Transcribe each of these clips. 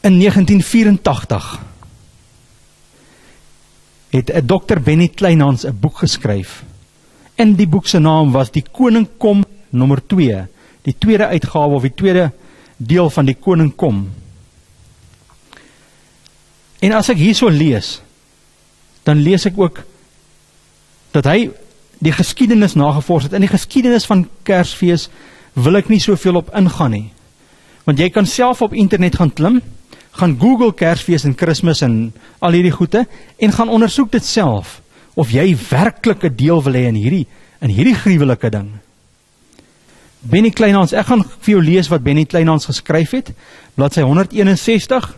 In 1984 het Dr. Benny Kleinhans 'n boek geskryf. In die boek se naam was Die Koning Kom nommer 2, die tweede uitgawe of die tweede deel van Die Koning Kom. En as ek hierso lees, dan lees ek ook dat hy die geskiedenis nagevors het. In die geskiedenis van Kersfees wil ek nie soveel op ingaan nie. Want jy kan self op internet gaan klim, gaan Google Kersfees en Kersfees en al hierdie goede, en gaan ondersoek dit self, of jy werklik 'n deel wil hê in hierdie gruwelike ding. Benny Kleinhans, ek gaan vir jou lees wat Benny Kleinhans geskryf het, bladsy 161,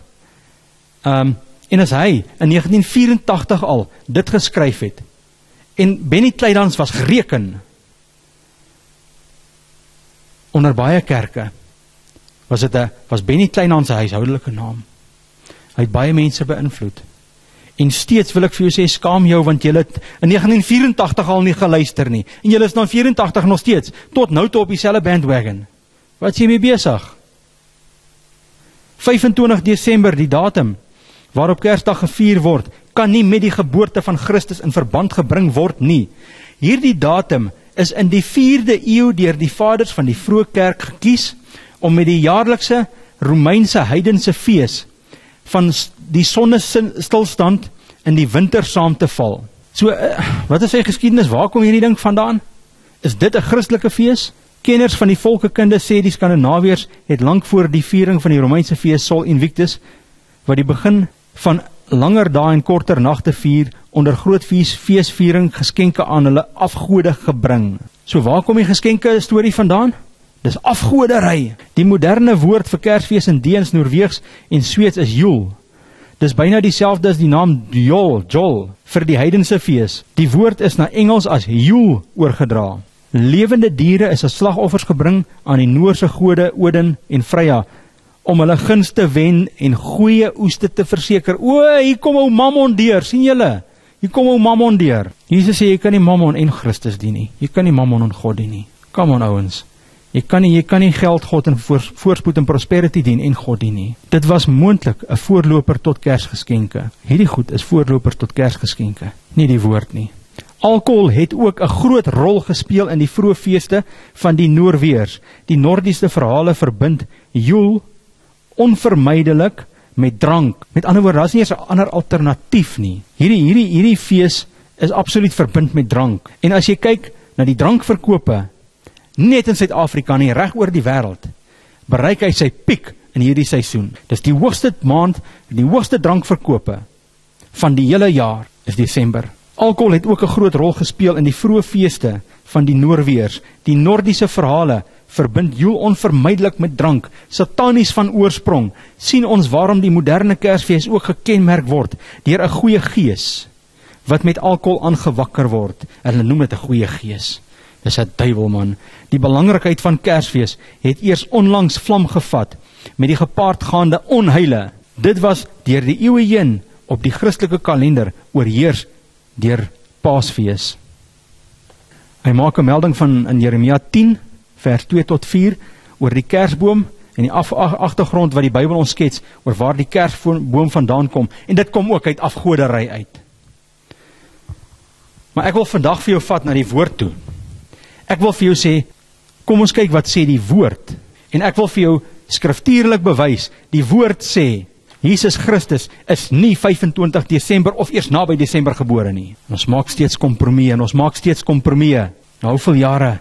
en as hy in 1984 al dit geskryf het, en Benny Kleinhans was gereken onder baie kerke, was Benny Kleinhans 'n huishoudelike naam. Hy het baie mense beïnvloed. En steeds wil ek vir jou sê, skaam jou, want jy het in 1984 al nie geluister nie. En jy is nou 84 nog steeds, tot nou toe op dieselfde bandwagon. Wat is jy mee besig? 25 Desember, die datum waarop Kersdag gevier word, kan nie met die geboorte van Christus in verband gebring word nie. Hierdie datum is in die 4de eeu deur die vaders van die vroeë kerk gekies om met die jaarlikse Romeinse heidense fees van die sonnestilstand in die winter saam te val. So, wat is sy geskiedenis? Waar kom hierdie ding vandaan? Is dit 'n Christelike fees? Kenners van die volkekunde sê die Skandinawiërs het lank voor die viering van die Romeinse fees Sol Invictus, wat die begin van langer dae en korter nagte vier, onder groot feesviering geskenke aan hulle afgode gebring. So waar kom die geskenke storie vandaan? Dis afgoderry. Die moderne woord vir Kersfees in Deens, Noorweegs en Sweeds is Jul. Dis byna dieselfde as die naam Jol vir die heidense fees. Die woord is na Engels as Jul oorgedra. Lewende diere is as slagoffers gebring aan die Noorse gode Odin en Freya, om hulle guns te wen en goeie oeste te verseker. O, hier kom ou Mammon deur, sien julle? Hier kom ou Mammon deur. Jesus sê, jy kan nie Mammon en Christus dien nie. Jy kan nie Mammon en God dien nie. Come on ouens. Jy kan nie geld, God en voorspoed en prosperity dien en God dien nie. Dit was moontlik 'n voorloper tot Kersgeskenke. Hierdie goed is voorlopers tot Kersgeskenke, nie die woord nie. Alkohol het ook 'n groot rol gespeel in die vroeë feeste van die Noorweërs. Die Nordiese verhale verbind Jul onvermydelik met drank. Met ander woorde, daar is nie eens 'n ander alternatief nie. Hierdie fees is absoluut verbind met drank. En as jy kyk na die drankverkope, net in Suid-Afrika nie, reg oor die wêreld, bereik hy sy piek in hierdie seisoen. Dis die hoogste maand, die hoogste drankverkope van die hele jaar is Desember. Alkohol het ook 'n groot rol gespeel in die vroeë feeste van die Noorweërs. Die Nordiese verhale verbind Jul onvermydelik met drank, satanies van oorsprong. Sien ons waarom die moderne Kersfees ook gekenmerk word deur 'n goeie gees wat met alkohol aangewakker word. Hulle noem dit 'n goeie gees. Dis 'n duiwel, man. Die belangrikheid van Kersfees het eers onlangs vlam gevat met die gepaardgaande onheile. Dit was deur die eeue heen op die Christelike kalender oorheers deur Paasfees. Hy maak 'n melding van in Jeremia 10 vers 2 tot 4 oor die kersboom en die agtergrond wat die Bybel ons skets oor waar die kersboom vandaan kom, en dit kom ook uit afgoderry uit. Maar ek wil vandag vir jou vat na die woord toe. Ek wil vir jou sê, kom ons kyk wat sê die woord, en ek wil vir jou skriftuurlik bewys, die woord sê, Jesus Christus is nie 25 Desember of eers naby Desember gebore nie. Ons maak steeds kompromieë, na hoeveel jare,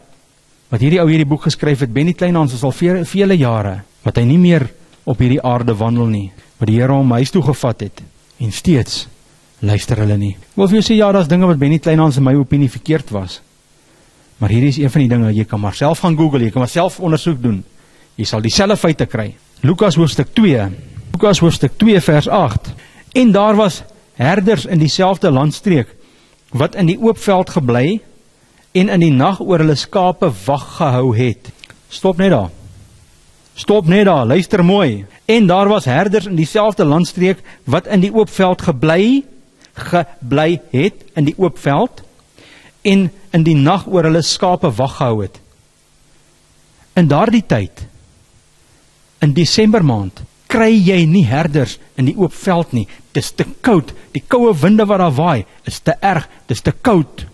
wat hierdie ou hierdie boek geskryf het, Benny Kleinhans is al vele jare, wat hy nie meer op hierdie aarde wandel nie, wat die Here hom huis toe gevat het, en steeds luister hulle nie. Ek wil vir jou sê, ja, daar's dinge wat Benny Kleinhans in my opinie verkeerd was, maar hierdie is een van die dinge, jy kan maar self gaan Google, jy kan maar self ondersoek doen, jy sal dieselfde feite kry. Lukas hoofstuk 2 vers 8, en daar was herders in dieselfde landstreek, wat in die oop veld gebly, en in die nag oor hulle skape wag gehou het. Stop net daar, luister mooi. En daar was herders in dieselfde landstreek, wat in die oop veld gebly het, in die oop veld, en in die nag oor hulle skape wag gehou het. In daardie tyd, in Desember maand, kry jy nie herders in die oop veld nie. Dis te koud, die koue winde wat daar waai, is te erg, dis te koud.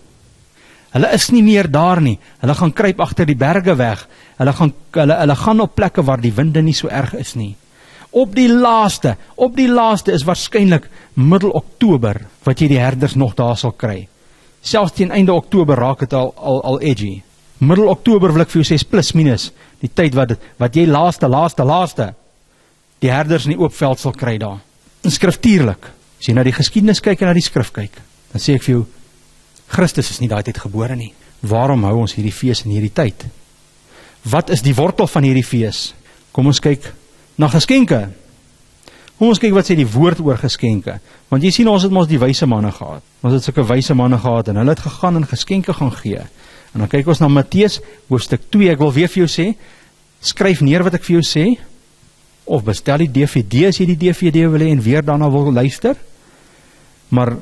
Hulle is nie meer daar nie, hulle gaan kruip agter die berge weg, hulle gaan op plekke waar die winde nie so erg is nie. Op die laaste is waarskynlik middel Oktober, wat jy die herders nog daar sal kry. Selfs teen einde Oktober raak het al edgy. Middel Oktober wil ek vir jou sê, plus minus, die tyd wat jy laaste, die herders in die oop veld sal kry daar. En skriftuurlik, as jy na die geskiedenis kyk en na die skrif kyk, dan sê ek vir jou, Christus is nie daai tyd gebore nie. Waarom hou ons hierdie fees in hierdie tyd? Wat is die wortel van hierdie fees? Kom ons kyk na geskenke. Kom ons kyk wat sê die woord oor geskenke. Want jy sien, ons het mos die wyse manne gehad. Ons het sulke wyse manne gehad en hulle het gegaan en geskenke gaan gee. En dan kyk ons na Matteus hoofstuk 2. Ek wil weer vir jou sê, skryf neer wat ek vir jou sê, of bestel die DVD as jy die DVD wil hê en weer daarna wil luister. Maar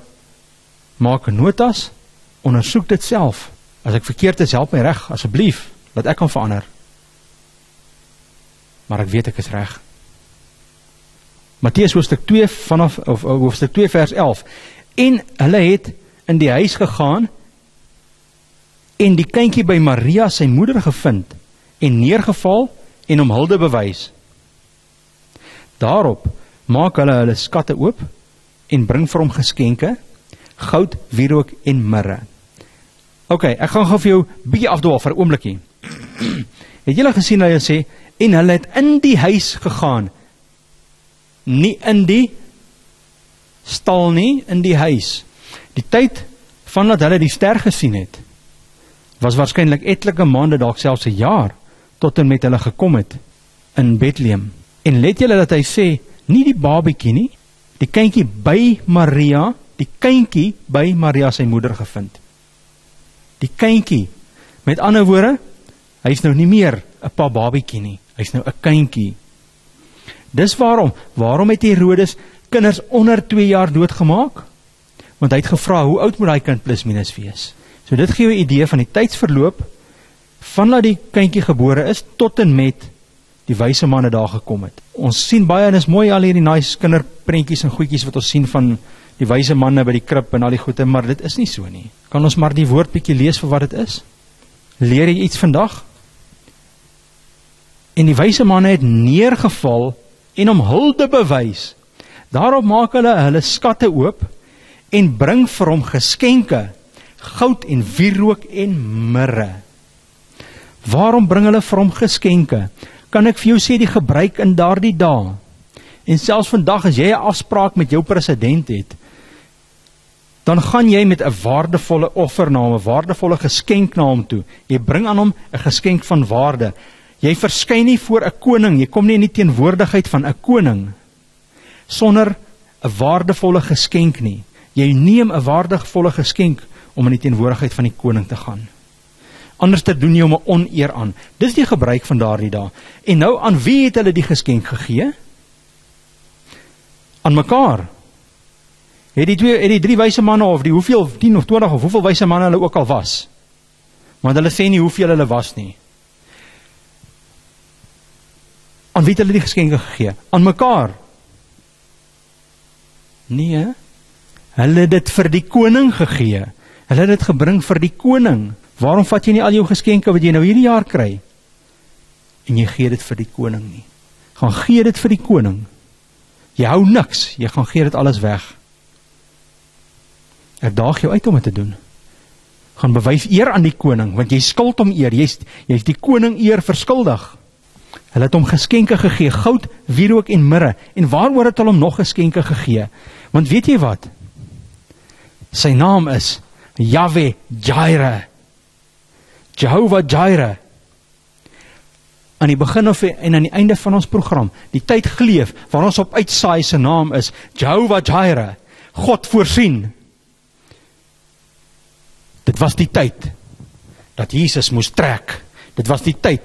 maak notas, ondersoek dit self. As ek verkeerd is, help my reg, asseblief, dat ek kan verander. Maar ek weet ek is reg. Matteus hoofstuk 2 hoofstuk 2 vers 11. En hulle het in die huis gegaan en die kindjie by Maria sy moeder gevind en neergeval en hom hulde bewys. Daarop maak hulle skatte oop en bring vir hom geskenke, goud, wierook en mirre. Ok, ek gaan vir jou bietjie afdwaal vir 'n oombliekie. Het julle gesien dat hy sê, en hulle het in die huis gegaan, nie in die stal nie, in die huis. Die tyd vandat hulle die ster gesien het, was waarskynlik etlike maande, dalk selfs 'n jaar, tot en met hulle gekom het in Bethlehem. En let julle dat hy sê, nie die babietjie nie, die kindjie by Maria sy moeder gevind. Die kindjie, met ander woorde, hy is nou nie meer 'n pa babietjie nie, hy is nou 'n kindjie. Dis waarom het Herodes kinders onder 2 jaar doodgemaak? Want hy het gevra, hoe oud moet daai kind plus minus wees? So dit gee 'n idee van die tydsverloop, vandat die kindjie gebore is, tot en met die wyse manne daar gekom het. Ons sien baie, en is mooi al hierdie nice kinderprentjies en goedjies wat ons sien van die wyse manne by die krib en al die goede, maar dit is nie so nie. Kan ons maar die woord bietjie lees vir wat dit is? Leer jy iets vandag? En die wyse manne het neergeval en hom hulde bewys. Daarop maak hulle skatte oop en bring vir hom geskenke, goud en wierook en mirre. Waarom bring hulle vir hom geskenke? Kan ek vir jou sê, die gebruik in daardie dae, en selfs vandag as jy 'n afspraak met jou president het, dan gaan jy met 'n waardevolle offer na hom, 'n waardevolle geskenk na hom toe. Jy bring aan hom 'n geskenk van waarde. Jy verskyn nie voor 'n koning, jy kom nie in die teenwoordigheid van 'n koning sonder 'n waardevolle geskenk nie. Jy neem 'n waardevolle geskenk om in die teenwoordigheid van die koning te gaan. Anders te doen jy hom 'n oneer aan. Dis die gebruik van daardie dae. En nou, aan wie het hulle die geskenk gegee? Aan mekaar. Het die 3 wyse manne, of die hoeveel, 10 of 20 of hoeveel wyse manne hulle ook al was. Want hulle sê nie hoeveel hulle was nie. Aan wie het hulle die geskenke gegee? Aan mekaar. Nee, hulle het dit vir die koning gegee. Hulle het dit gebring vir die koning. Waarom vat jy nie al jou geskenke wat jy nou hierdie jaar kry, en jy gee dit vir die koning nie? Gaan gee dit vir die koning. Jy hou niks, jy gaan gee dit alles weg. Ek daag jou uit om dit te doen. Gaan bewys eer aan die koning, want jy skuld hom eer, jy is die koning eer verskuldig. Hulle het hom geskenke gegee, goud, wierook en mirre, en waaroor het hulle hom nog geskenke gegee? Want weet jy wat? Sy naam is Yahweh Jireh. Jehovah Jireh. Aan die begin en aan die einde van ons program, die tyd geleef, waar ons op uitsaai, sy naam is Jehovah Jireh, God voorsien. Dit was die tyd dat Jesus moes trek. Dit was die tyd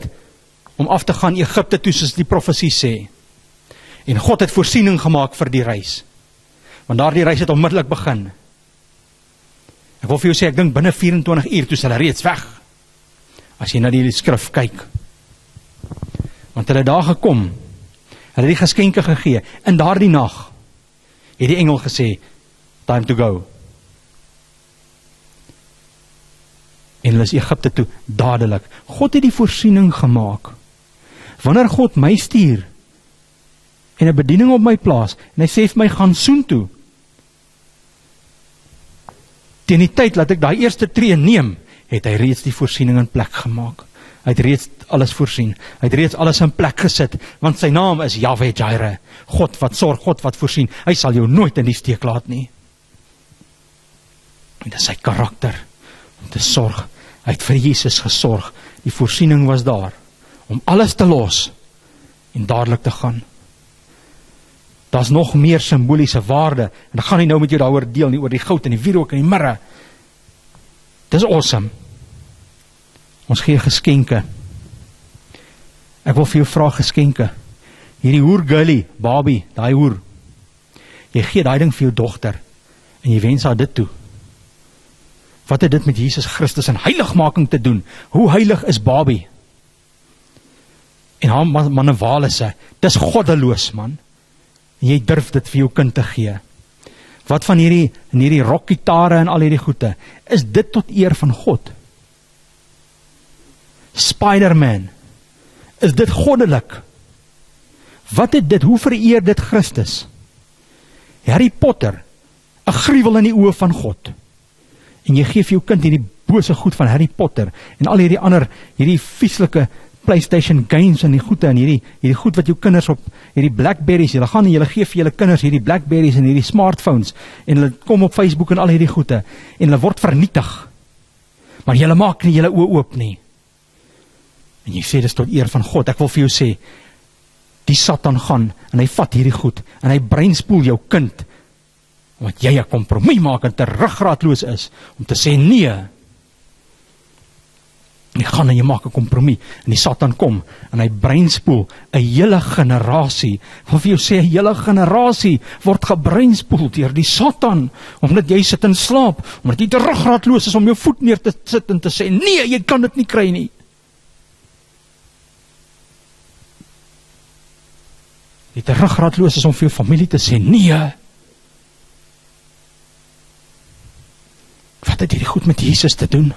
om af te gaan Egipte toe, soos die profesie sê. En God het voorsiening gemaak vir die reis. Want daardie reis het onmiddellik begin. Ek wil vir jou sê, ek dink binne 24 uur, toe is hulle reeds weg. As jy na die skrif kyk. Want hulle daar gekom, Hulle het die geskenke gegee. In daardie nag het die engel gesê, time to go. En hulle is Egipte toe, dadelik. God het die voorsiening gemaak. Wanneer God my stuur, en 'n bediening op my plaas, en hy sê vir my, gaan soontoe. Teen die tyd dat ek daai eerste tree neem, het hy reeds die voorsiening in plek gemaak. Hy het reeds alles voorsien. Hy het reeds alles in plek gesit, want sy naam is Yahweh Jireh. God wat sorg, God wat voorsien. Hy sal jou nooit in die steek laat nie. En dit is sy karakter, om te sorg. Hy het vir Jesus gesorg. Die voorsiening was daar, om alles te los, en dadelik te gaan. Daar's nog meer simboliese waarde, en ek gaan nie nou met jou daaroor deel nie, oor die goud en die wierook en die mirre. Dis awesome. Ons gee geskenke. Ek wil vir jou vra geskenke. Hierdie hoer girlie, Barbie, daai hoer. Jy gee daai ding vir jou dogter, en jy wens haar dit toe. Wat het dit met Jesus Christus en heiligmaking te doen? Hoe heilig is Barbie? En haar manewalisse, dis goddeloos, man. En jy durf dit vir jou kind te gee. Wat van hierdie rockgitare en al hierdie goede? Is dit tot eer van God? Spider-Man, is dit goddelik? Wat het dit, hoe vereer dit Christus? Harry Potter, 'n gruwel in die oë van God. En jy gee vir jou kind hierdie bose goed van Harry Potter, en al hierdie ander, hierdie vieslike PlayStation games en die goede, en hierdie goed wat jou kinders op, hierdie Blackberries, julle gaan en julle gee vir julle kinders hierdie Blackberries en hierdie smartphones, en hulle kom op Facebook en al hierdie goede, en hulle word vernietig. Maar julle maak nie julle oë oop nie. En jy sê, dis tot eer van God. Ek wil vir jou sê, die Satan gaan, en hy vat hierdie goed, en hy breinspoel jou kind, omdat jy 'n kompromie maak en te ruggraatloos is, om te sê nee. En jy gaan en jy maak 'n kompromie, en die Satan kom, en hy breinspoel 'n hele generasie. Ek wil vir jou sê, 'n hele generasie word gebreinspoel deur die Satan, omdat jy sit en slaap, omdat jy te ruggraatloos is om jou voet neer te sit en te sê, nee, jy kan dit nie kry nie. Jy te ruggraatloos is om vir jou familie te sê, nee. Wat het hierdie goed met Jesus te doen?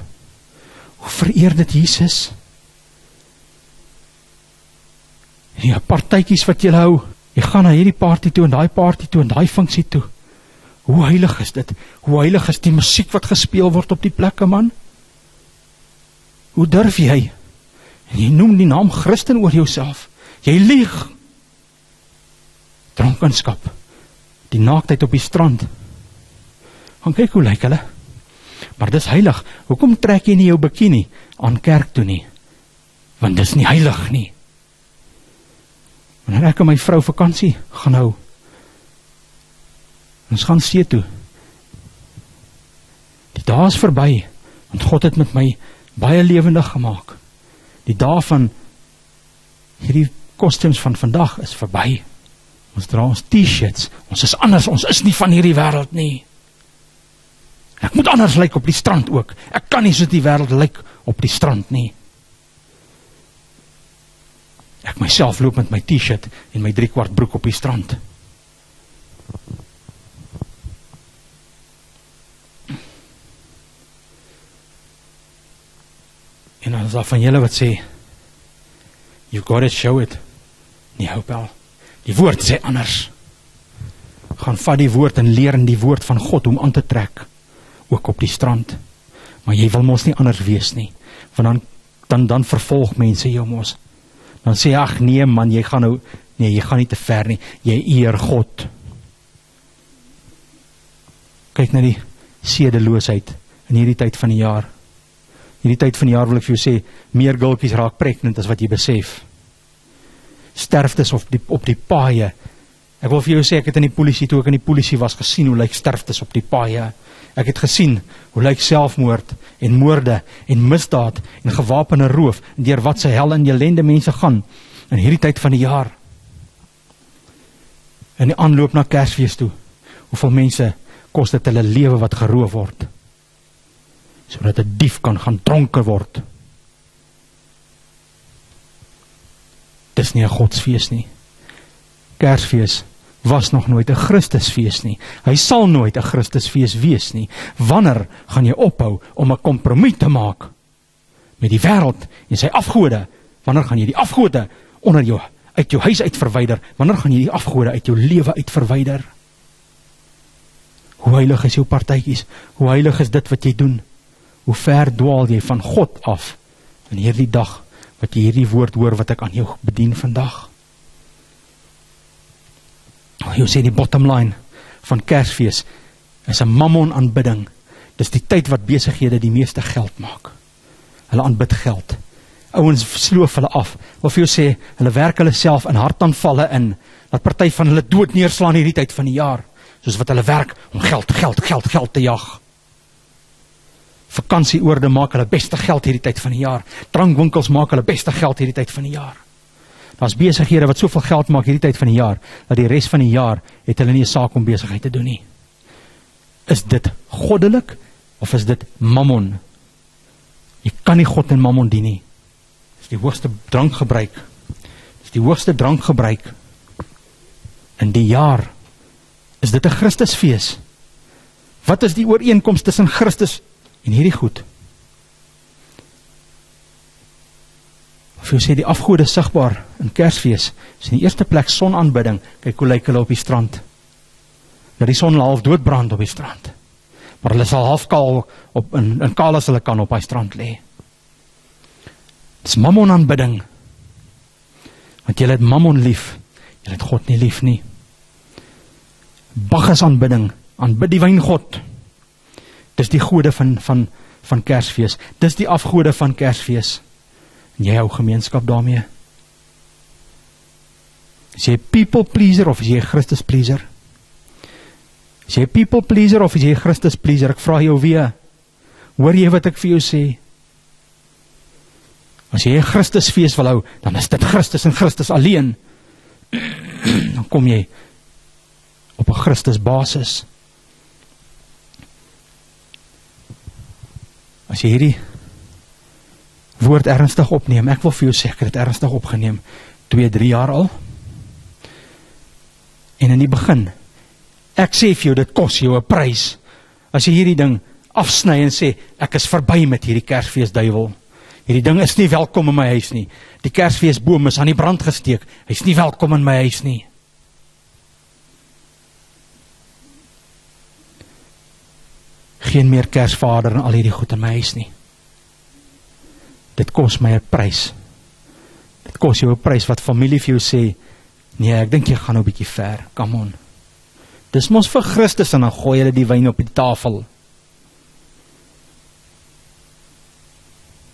Hoe vereer dit Jesus? Ja, partytjies wat jy hou, jy gaan na hierdie party toe en daai party toe en daai funksie toe. Hoe heilig is dit? Hoe heilig is die musiek wat gespeel word op die plekke, man? Hoe durf jy? En jy noem die naam Christen oor jouself. Jy lieg. Dronkenskap. Die naaktheid op die strand. Gaan kyk hoe lyk hulle. Maar dis heilig. Hoekom trek jy nie jou bikini aan kerk toe nie? Want dis nie heilig nie. Wanneer ek en my vrou vakansie gaan hou, ons gaan see toe. Die dae is verby, want God het met my baie lewendig gemaak. Die dae van hierdie kostuums van vandag is verby. Ons dra ons t-shirts, ons is anders, ons is nie van hierdie wêreld nie. Ek moet anders lyk op die strand ook. Ek kan nie soos die wêreld lyk op die strand nie. Ek myself loop met my t-shirt en my 3/4 broek op die strand. En dan is daar van julle wat sê, you gotta show it. Nee, hoop wel. Die woord sê anders. Gaan vat die woord en leer in die woord van God om aan te trek. Ook op die strand. Maar jy wil mos nie anders wees nie. Want dan vervolg mense jou mos. Dan sê, ag nee man, jy gaan nie te ver nie. Jy eer God. Kyk na die sedeloosheid in hierdie tyd van die jaar. Hierdie tyd van die jaar wil ek vir jou sê, meer gulpies raak pregnant as wat jy besef. Sterftes op die paaie. Ek wil vir jou sê, ek het in die polisie, toe ek in die polisie was, gesien hoe lyk sterftes op die paaie. Ek het gesien hoe lyk selfmoord en moorde en misdaad en gewapende roof en deur wat se hel en ellende mense gaan in hierdie tyd van die jaar. In die aanloop na Kersfees toe, hoeveel mense kos dit hulle lewe wat geroof word, sodat 'n dief kan gaan dronken word. Dis nie 'n godsfees nie. Kersfees was nog nooit 'n Christusfees nie. Hy sal nooit 'n Christusfees wees nie. Wanneer gaan jy ophou om 'n kompromie te maak met die wêreld en sy afgode? Wanneer gaan jy die afgode uit jou huis uit verwyder? Wanneer gaan jy die afgode uit jou lewe uit verwyder? Hoe heilig is jou partytjies? Hoe heilig is dit wat jy doen? Hoe ver dwaal jy van God af in hierdie dag, wat jy hierdie woord hoor wat ek aan jou bedien vandag? Jy sê die bottom line van Kersfees is 'n mammon aanbidding. Dis die tyd wat besighede die meeste geld maak. Hulle aanbid geld. Ouens sloof hulle af. Of jy sê, hulle werk hulle self in hartaanvalle in, dat party van hulle dood neerslaan hierdie tyd van die jaar, soos wat hulle werk om geld te jag. Vakansieoorde maak hulle beste geld hierdie tyd van die jaar. Drankwinkels maak hulle beste geld hierdie tyd van die jaar. Daar's besighede wat soveel geld maak hierdie tyd van die jaar, dat die res van die jaar het hulle nie 'n saak om besigheid te doen nie. Is dit goddelik, of is dit mammon? Jy kan nie God en mammon dien nie. Dis die hoogste drankgebruik. Dis die hoogste drankgebruik in die jaar. Is dit 'n Christusfees? Wat is die ooreenkoms tussen Christus en hierdie goed? Of jy sê die afgode sigbaar in Kersfees, is in die eerste plek sonaanbidding. Kyk hoe lyk hulle op die strand. Dat die son half doodbrand op die strand. Maar hulle sal half kaal in kaal as hulle kan op die strand lê. Dis mammon aanbidding. Want jy het mammon lief, jy het God nie lief nie. Bacchus aanbidding, aanbid die wyngod. Dis die gode van Kersfees. Dis die afgode van Kersfees. En jy hou gemeenskap daarmee. Is jy people pleaser of is jy Christus pleaser? Is jy people pleaser of is jy Christus pleaser? Ek vra jou weer. Hoor jy wat ek vir jou sê? As jy 'n Christusfees wil hou, dan is dit Christus en Christus alleen. Dan kom jy op 'n Christus basis. As jy hierdie woord ernstig opneem, ek wil vir jou sê, ek het dit ernstig opgeneem, 2-3 jaar al. En in die begin, ek sê vir jou, dit kos jou 'n prys. As jy hierdie ding afsny en sê, ek is verby met hierdie Kersfeesduiwel. Hierdie ding is nie welkom in my huis nie. Die Kersfeesboom is aan die brand gesteek. Hy is nie welkom in my huis nie. Geen meer Kersvader en al hierdie goed in my huis nie. Dit kos my 'n prys. Dit kos jou 'n prys wat familie vir jou sê, nee, ek dink jy gaan nou 'n bietjie ver, come on. Dis mos vir Christus en dan gooi hulle die wyn op die tafel.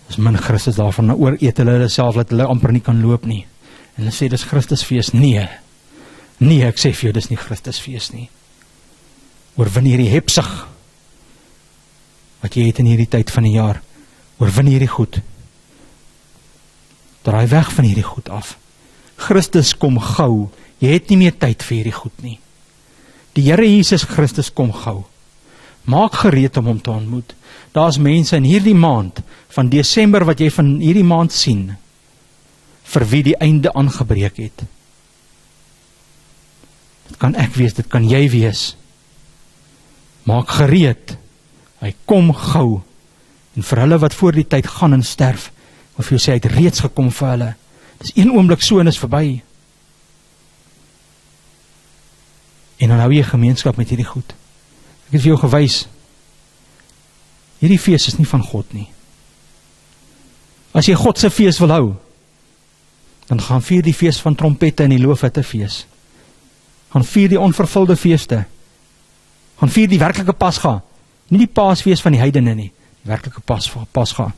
Dis min Christus daarvan, nou ooreet hulle self, dat hulle amper nie kan loop nie. En hulle sê, dis Christusfees. Nee, ek sê vir jou, dis nie Christusfees nie. Oorwin hierdie hepsig, wat jy het in hierdie tyd van die jaar. Oorwin hierdie goed. Draai weg van hierdie goed af. Christus kom gou. Jy het nie meer tyd vir hierdie goed nie. Die Here Jesus Christus kom gou. Maak gereed om hom te ontmoet. Daar's mense in hierdie maand van Desember wat jy van hierdie maand sien, vir wie die einde aangebreek het. Dit kan ek wees, dit kan jy wees. Maak gereed. Hy kom gou. En vir hulle wat voor die tyd gaan en sterf, of jy sê, hy het reeds gekom vir hulle. Dis een oomblik so en is verby. En dan hou jy gemeenskap met hierdie goed. Ek het vir jou gewys, hierdie fees is nie van God nie. As jy God se fees wil hou, dan gaan vier die fees van trompette en die loofhutte fees. Gaan vier die onvervulde feeste. Gaan vier die werklike Pasga. Nie die Paasfees van die heidene nie, die werklike Pasga.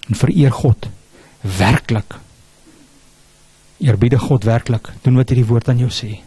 En vereer God, werklik. Eerbiedig God werklik, doen wat hierdie woord aan jou sê.